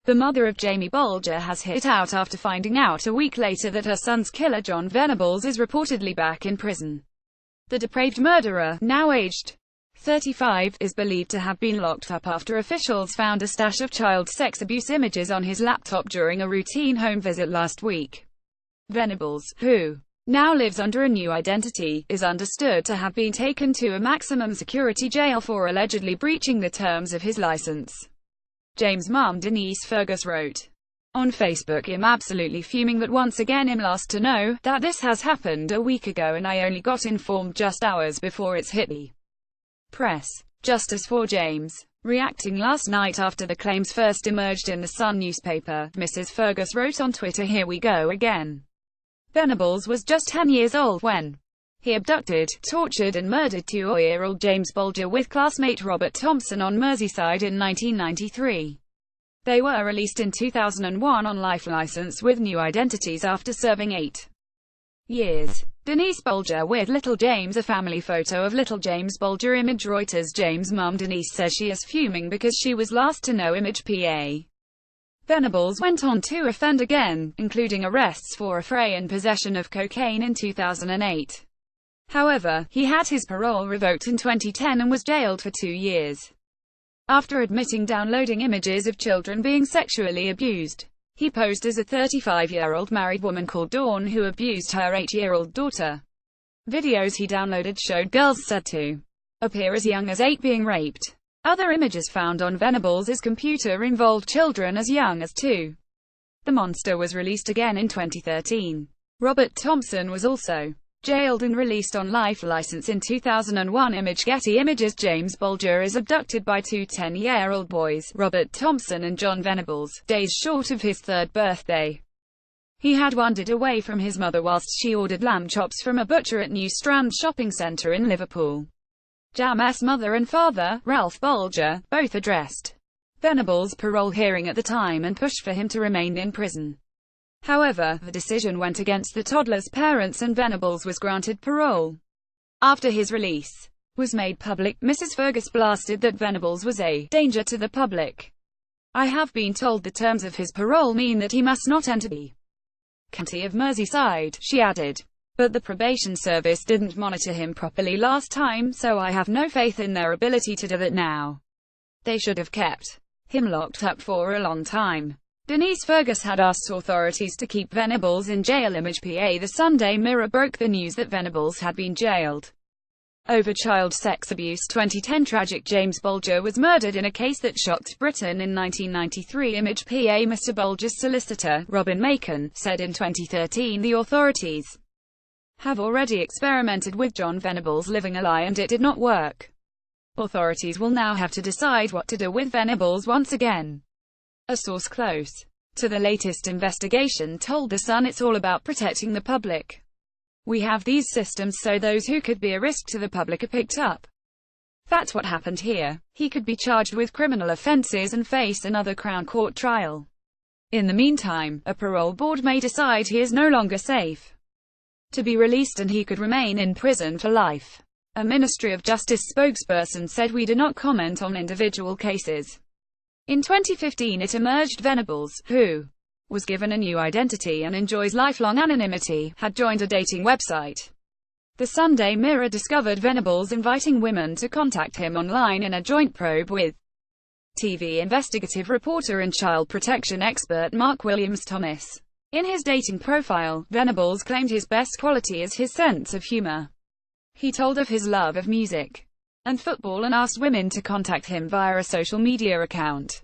The mother of Jamie Bulger has hit out after finding out a week later that her son's killer John Venables is reportedly back in prison. The depraved murderer, now aged 35, is believed to have been locked up after officials found a stash of child sex abuse images on his laptop during a routine home visit last week. Venables, who now lives under a new identity, is understood to have been taken to a maximum security jail for allegedly breaching the terms of his license. James' mum Denise Fergus wrote on Facebook, "I'm absolutely fuming that once again I'm last to know that this has happened a week ago and I only got informed just hours before it's hit the press. Justice for James." Reacting last night after the claims first emerged in the Sun newspaper, Mrs. Fergus wrote on Twitter, "Here we go again. Venables was just 10 years old when he abducted, tortured and murdered 2-year-old James Bulger with classmate Robert Thompson on Merseyside in 1993. They were released in 2001 on life license with new identities after serving 8 years. Denise Bulger with Little James. A family photo of Little James Bulger image. Reuters. James' mum Denise says she is fuming because she was last to know image. PA Venables went on to offend again, including arrests for affray and possession of cocaine in 2008. However, he had his parole revoked in 2010 and was jailed for 2 years. After admitting downloading images of children being sexually abused, he posed as a 35-year-old married woman called Dawn who abused her 8-year-old daughter. Videos he downloaded showed girls said to appear as young as 8 being raped. Other images found on Venables' computer involved children as young as 2. The monster was released again in 2013. Robert Thompson was also jailed and released on life license in 2001. Image. Getty Images. James Bulger is abducted by 2 10-year-old boys, Robert Thompson and John Venables, days short of his 3rd birthday. He had wandered away from his mother whilst she ordered lamb chops from a butcher at New Strand Shopping Centre in Liverpool. Jam's mother and father, Ralph Bulger, both addressed Venables' parole hearing at the time and pushed for him to remain in prison. However, the decision went against the toddler's parents and Venables was granted parole. After his release was made public, Mrs. Fergus blasted that Venables was a danger to the public. "I have been told the terms of his parole mean that he must not enter the county of Merseyside," she added. "But the probation service didn't monitor him properly last time, so I have no faith in their ability to do that now. They should have kept him locked up for a long time." Denise Fergus had asked authorities to keep Venables in jail. Image. PA The Sunday Mirror broke the news that Venables had been jailed over child sex abuse. 2010 Tragic. James Bulger was murdered in a case that shocked Britain in 1993. Image. PA Mr. Bulger's solicitor, Robin Macon, said in 2013 the authorities have already experimented with John Venables living a lie and it did not work. Authorities will now have to decide what to do with Venables once again. A source close to the latest investigation told The Sun, "It's all about protecting the public. We have these systems so those who could be a risk to the public are picked up. That's what happened here. He could be charged with criminal offences and face another Crown Court trial. In the meantime, a parole board may decide he is no longer safe to be released and he could remain in prison for life." A Ministry of Justice spokesperson said, "We do not comment on individual cases." In 2015 it emerged Venables, who was given a new identity and enjoys lifelong anonymity, had joined a dating website. The Sunday Mirror discovered Venables inviting women to contact him online in a joint probe with TV investigative reporter and child protection expert Mark Williams-Thomas. In his dating profile, Venables claimed his best quality is his sense of humor. He told of his love of music and football and asked women to contact him via a social media account.